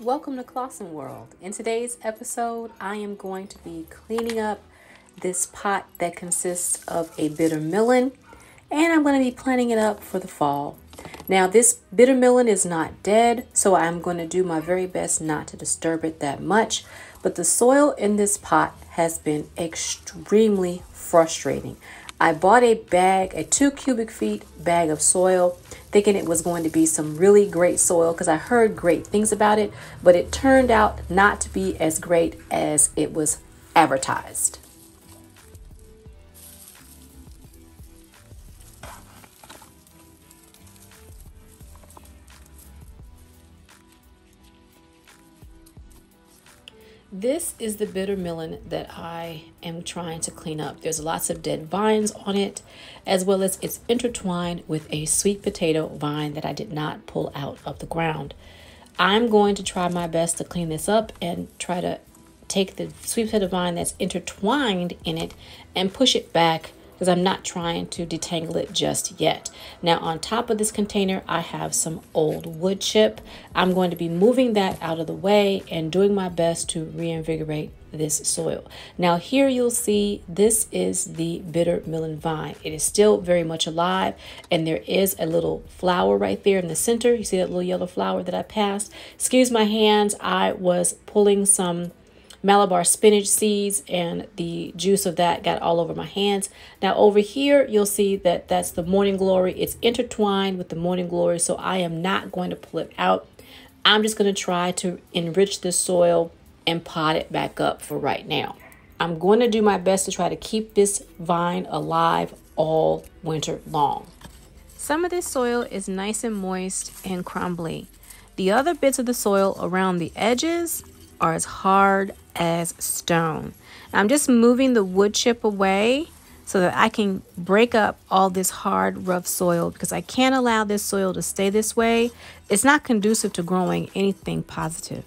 welcome to ClausenWorld. In today's episode, I am going to be cleaning up this pot that consists of a bitter melon, and I'm going to be planting it up for the fall. Now, this bitter melon is not dead, so I'm going to do my very best not to disturb it that much, but the soil in this pot has been extremely frustrating. I bought a 2 cubic feet bag of soil, thinking it was going to be some really great soil because I heard great things about it, but it turned out not to be as great as it was advertised. This is the bitter melon that I am trying to clean up. There's lots of dead vines on it, as well as it's intertwined with a sweet potato vine that I did not pull out of the ground. I'm going to try my best to clean this up and try to take the sweet potato vine that's intertwined in it and push it back, because I'm not trying to detangle it just yet. Now, on top of this container, I have some old wood chip. I'm going to be moving that out of the way and doing my best to reinvigorate this soil. Now, here you'll see this is the bitter melon vine. It is still very much alive, and there is a little flower right there in the center. You see that little yellow flower that I passed? Excuse my hands. I was pulling some Malabar spinach seeds, and the juice of that got all over my hands. Now over here, you'll see that that's the morning glory. It's intertwined with the morning glory, so I am not going to pull it out. I'm just going to try to enrich the soil and pot it back up for right now. I'm going to do my best to try to keep this vine alive all winter long. Some of this soil is nice and moist and crumbly. The other bits of the soil around the edges are as hard as stone. I'm just moving the wood chip away so that I can break up all this hard, rough soil, because I can't allow this soil to stay this way. It's not conducive to growing anything positive.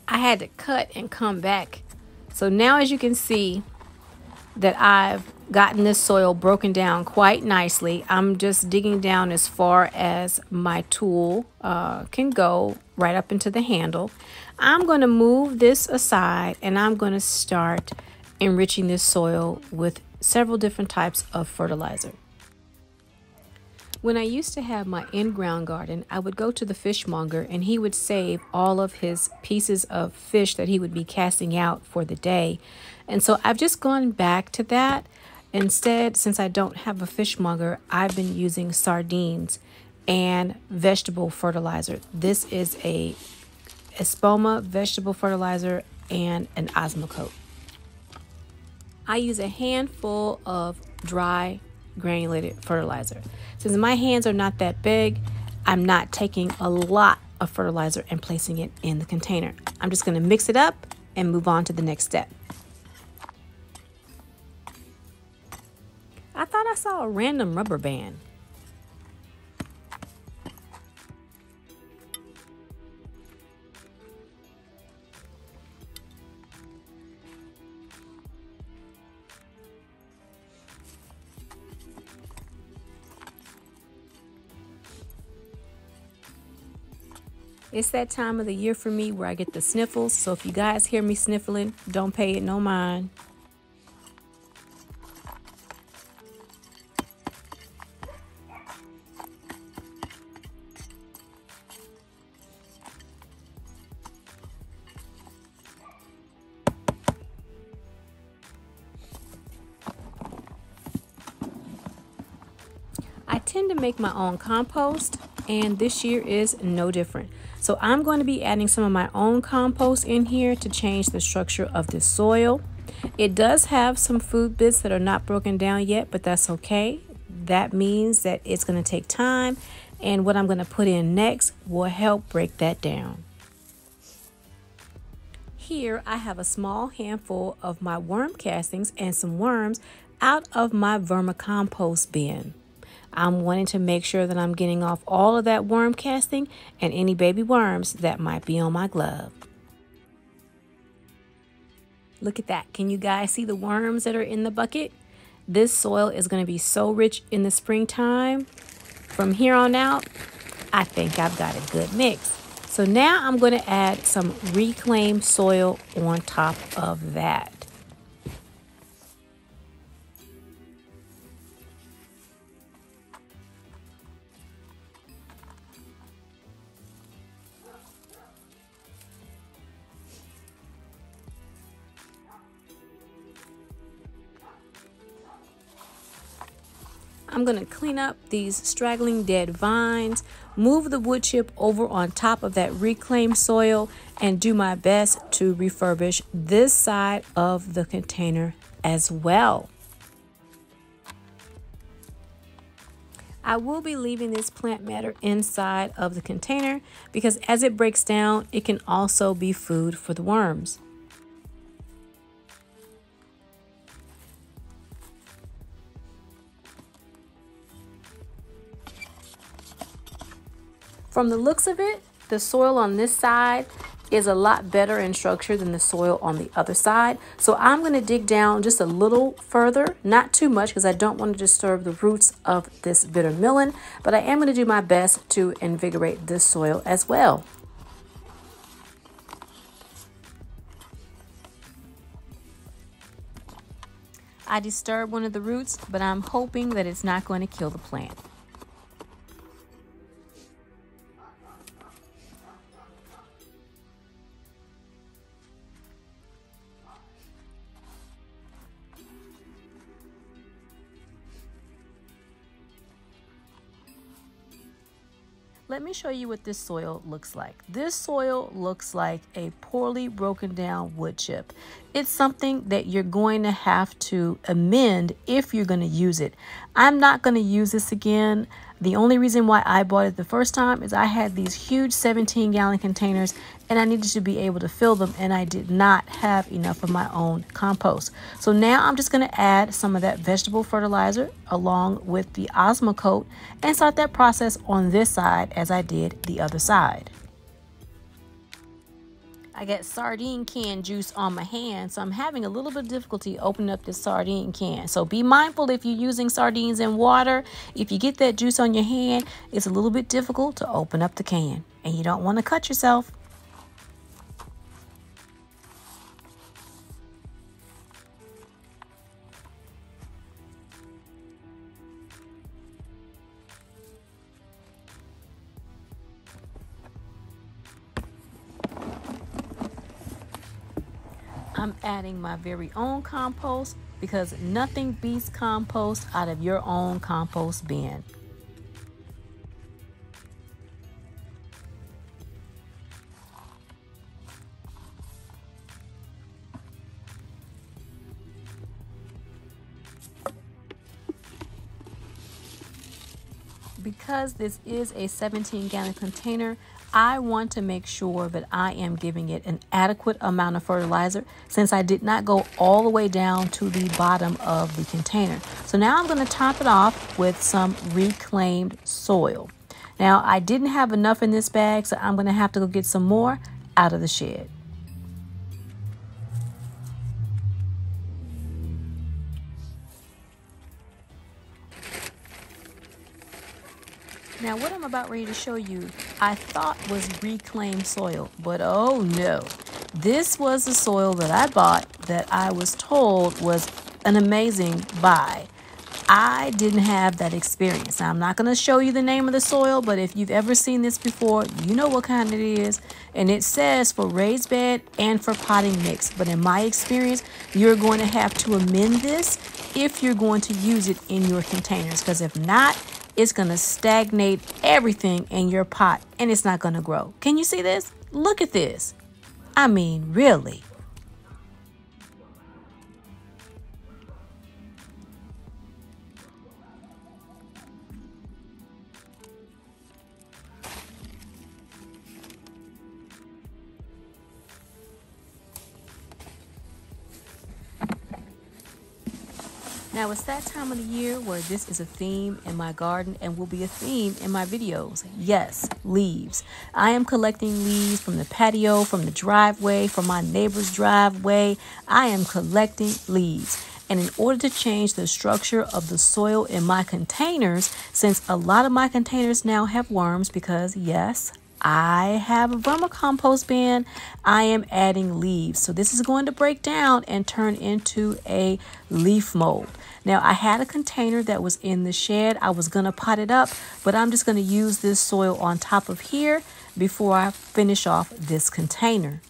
I had to cut and come back. So now, as you can see, that I've gotten this soil broken down quite nicely. I'm just digging down as far as my tool can go, right up into the handle. I'm going to move this aside, and I'm going to start enriching this soil with several different types of fertilizer. When I used to have my in-ground garden, I would go to the fishmonger and he would save all of his pieces of fish that he would be casting out for the day. And so I've just gone back to that. Instead, since I don't have a fishmonger, I've been using sardines and vegetable fertilizer. This is a Espoma vegetable fertilizer and an Osmocote. I use a handful of dry granulated fertilizer. Since my hands are not that big, I'm not taking a lot of fertilizer and placing it in the container. I'm just going to mix it up and move on to the next step. I thought I saw a random rubber band. It's that time of the year for me where I get the sniffles, so if you guys hear me sniffling, don't pay it no mind. I tend to make my own compost, and this year is no different. So I'm going to be adding some of my own compost in here to change the structure of this soil. It does have some food bits that are not broken down yet, but that's okay. that means that it's going to take time, and what I'm going to put in next will help break that down. Here I have a small handful of my worm castings and some worms out of my vermicompost bin. I'm wanting to make sure that I'm getting off all of that worm casting and any baby worms that might be on my glove. Look at that. Can you guys see the worms that are in the bucket? This soil is going to be so rich in the springtime. From here on out, I think I've got a good mix. So now I'm going to add some reclaimed soil on top of that. I'm going to clean up these straggling dead vines, move the wood chip over on top of that reclaimed soil, and do my best to refurbish this side of the container as well. I will be leaving this plant matter inside of the container because as it breaks down, it can also be food for the worms. From the looks of it, the soil on this side is a lot better in structure than the soil on the other side. So I'm going to dig down just a little further, not too much because I don't want to disturb the roots of this bitter melon, but I am going to do my best to invigorate this soil as well. I disturbed one of the roots, but I'm hoping that it's not going to kill the plant. Let me show you what this soil looks like. This soil looks like a poorly broken down wood chip. It's something that you're going to have to amend if you're going to use it. I'm not going to use this again. The only reason why I bought it the first time is I had these huge 17-gallon containers and I needed to be able to fill them, and I did not have enough of my own compost. So now I'm just going to add some of that vegetable fertilizer along with the Osmocote and start that process on this side as I did the other side. I got sardine can juice on my hand, so I'm having a little bit of difficulty opening up this sardine can. So be mindful if you're using sardines in water. If you get that juice on your hand, it's a little bit difficult to open up the can, and you don't want to cut yourself. I'm adding my very own compost because nothing beats compost out of your own compost bin. Because this is a 17-gallon container, I want to make sure that I am giving it an adequate amount of fertilizer since I did not go all the way down to the bottom of the container. So now I'm going to top it off with some reclaimed soil. Now I didn't have enough in this bag, so I'm going to have to go get some more out of the shed. Now what I'm about ready to show you, I thought was reclaimed soil, but oh no. This was the soil that I bought that I was told was an amazing buy. I didn't have that experience. Now, I'm not going to show you the name of the soil, but if you've ever seen this before, you know what kind it is. And it says for raised bed and for potting mix. But in my experience, you're going to have to amend this if you're going to use it in your containers, because if not, it's going to stagnate everything in your pot and it's not going to grow. Can you see this? Look at this. I mean, really. Now it's that time of the year where this is a theme in my garden and will be a theme in my videos. Yes, leaves. I am collecting leaves from the patio, from the driveway, from my neighbor's driveway. I am collecting leaves. And in order to change the structure of the soil in my containers, since a lot of my containers now have worms because yes, I have a vermicompost bin, I am adding leaves. So this is going to break down and turn into a leaf mold. Now I had a container that was in the shed. I was going to pot it up, but I'm just going to use this soil on top of here before I finish off this container.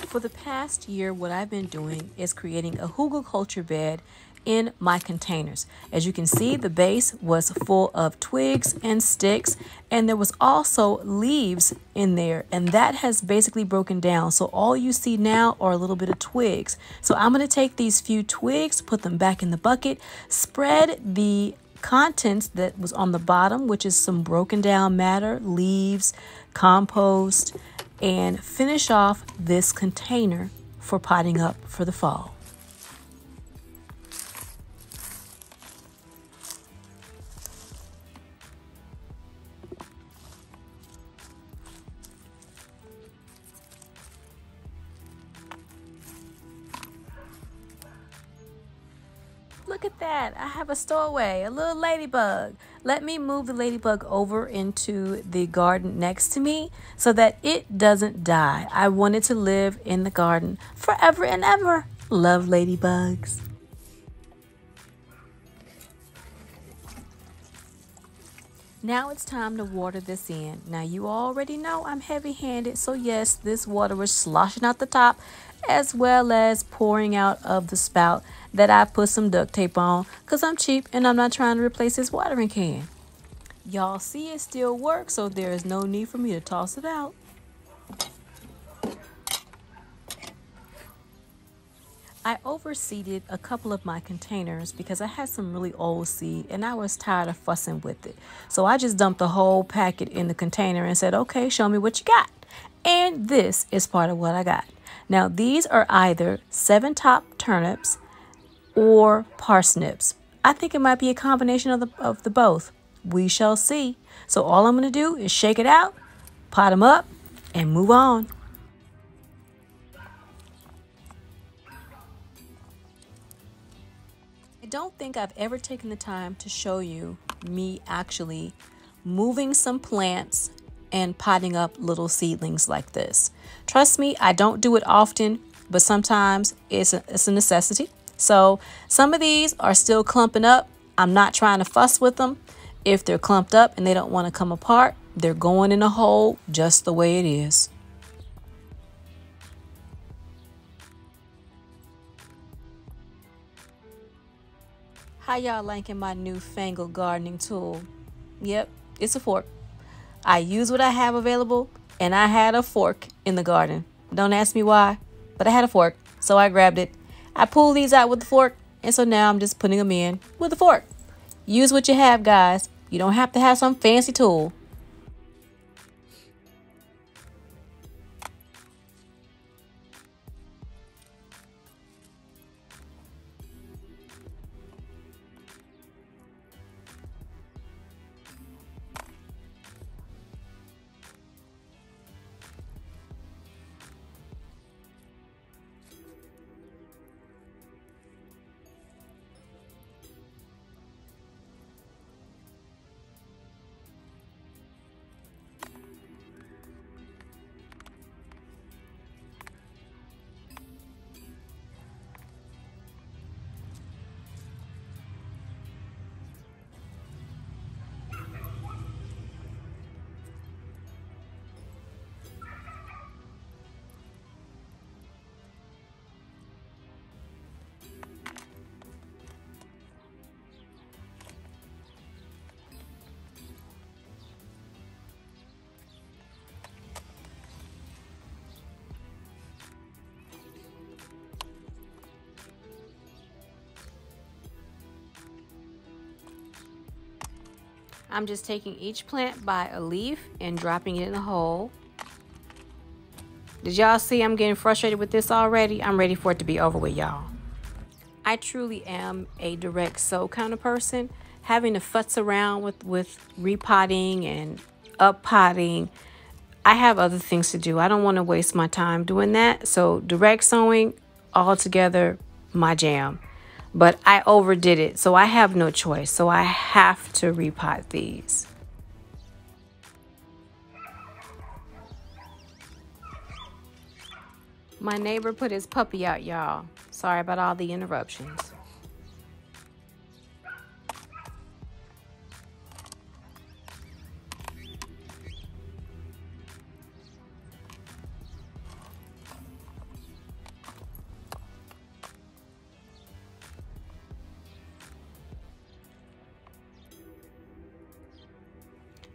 For the past year, what I've been doing is creating a hugelkultur bed in my containers. As you can see, the base was full of twigs and sticks, and there was also leaves in there, and that has basically broken down. So all you see now are a little bit of twigs. So I'm going to take these few twigs, put them back in the bucket, spread the contents that was on the bottom, which is some broken down matter, leaves, compost, and finish off this container for potting up for the fall. Look at that. I have a stowaway, a little ladybug. Let me move the ladybug over into the garden next to me so that it doesn't die. I want it to live in the garden forever and ever. Love ladybugs. Now it's time to water this in. Now you already know I'm heavy-handed, so yes, this water is sloshing out the top as well as pouring out of the spout that I put some duct tape on because I'm cheap and I'm not trying to replace this watering can. Y'all see it still works, so there is no need for me to toss it out. I overseeded a couple of my containers because I had some really old seed and I was tired of fussing with it. So I just dumped the whole packet in the container and said, okay, show me what you got. And this is part of what I got. Now these are either 7-top turnips or parsnips. I think it might be a combination of the both. We shall see. So all I'm going to do is shake it out, pot them up, and move on. I don't think I've ever taken the time to show you me actually moving some plants and potting up little seedlings like this. Trust me, I don't do it often, but sometimes it's a necessity. So some of these are still clumping up. I'm not trying to fuss with them. If they're clumped up and they don't want to come apart, they're going in a hole just the way it is. How y'all liking my newfangled gardening tool? Yep, it's a fork. I use what I have available, and I had a fork in the garden. Don't ask me why, but I had a fork, so I grabbed it. I pulled these out with the fork, and so now I'm just putting them in with the fork. Use what you have, guys. You don't have to have some fancy tool. I'm just taking each plant by a leaf and dropping it in the hole. Did y'all see I'm getting frustrated with this already? I'm ready for it to be over with, y'all. I truly am a direct sow kind of person. Having to futz around with repotting and uppotting, I have other things to do. I don't want to waste my time doing that. So direct sowing, altogether my jam. But I overdid it, so I have no choice. So I have to repot these. My neighbor put his puppy out, y'all. Sorry about all the interruptions.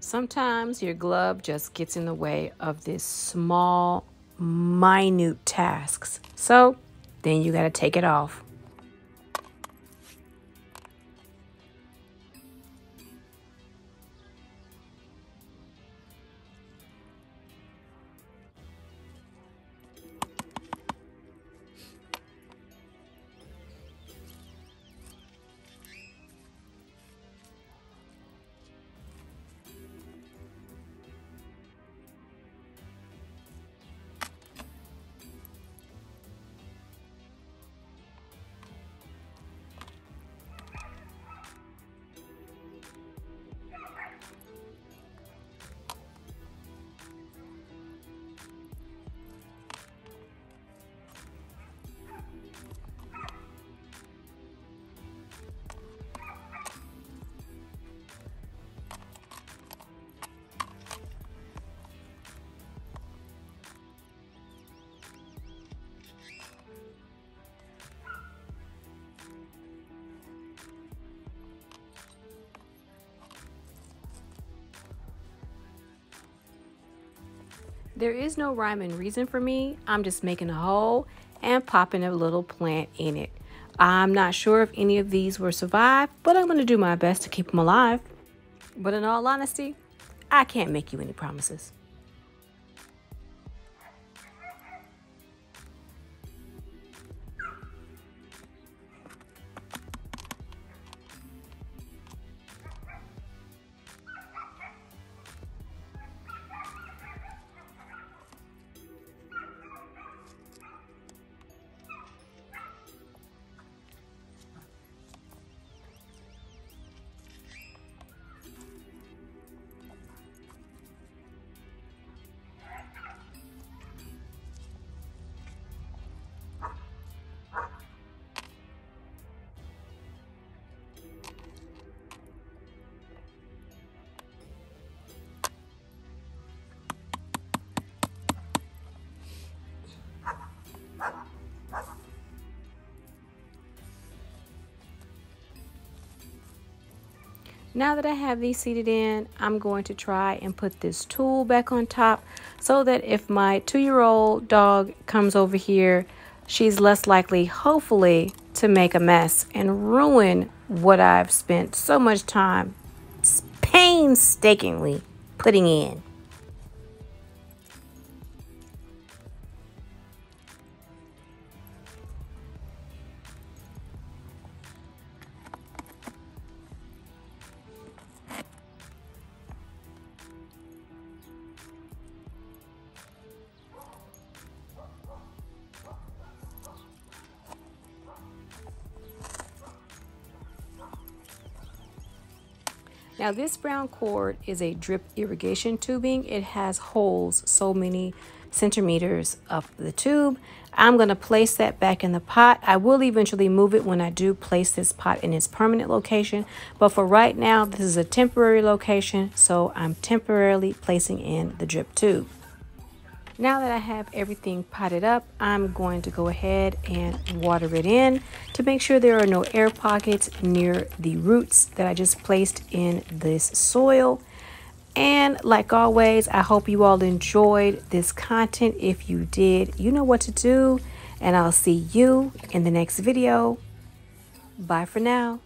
Sometimes your glove just gets in the way of this small, minute tasks. So then you got to take it off. There is no rhyme and reason for me. I'm just making a hole and popping a little plant in it. I'm not sure if any of these will survive, but I'm going to do my best to keep them alive. But in all honesty, I can't make you any promises. Now that I have these seated in, I'm going to try and put this tool back on top so that if my 2-year-old dog comes over here, she's less likely, hopefully, to make a mess and ruin what I've spent so much time painstakingly putting in. Now this brown cord is a drip irrigation tubing. It has holes so many centimeters up the tube. I'm going to place that back in the pot. I will eventually move it when I do place this pot in its permanent location. But for right now, this is a temporary location, so I'm temporarily placing in the drip tube. Now that I have everything potted up, I'm going to go ahead and water it in to make sure there are no air pockets near the roots that I just placed in this soil. And like always, I hope you all enjoyed this content. If you did, you know what to do, and I'll see you in the next video. Bye for now.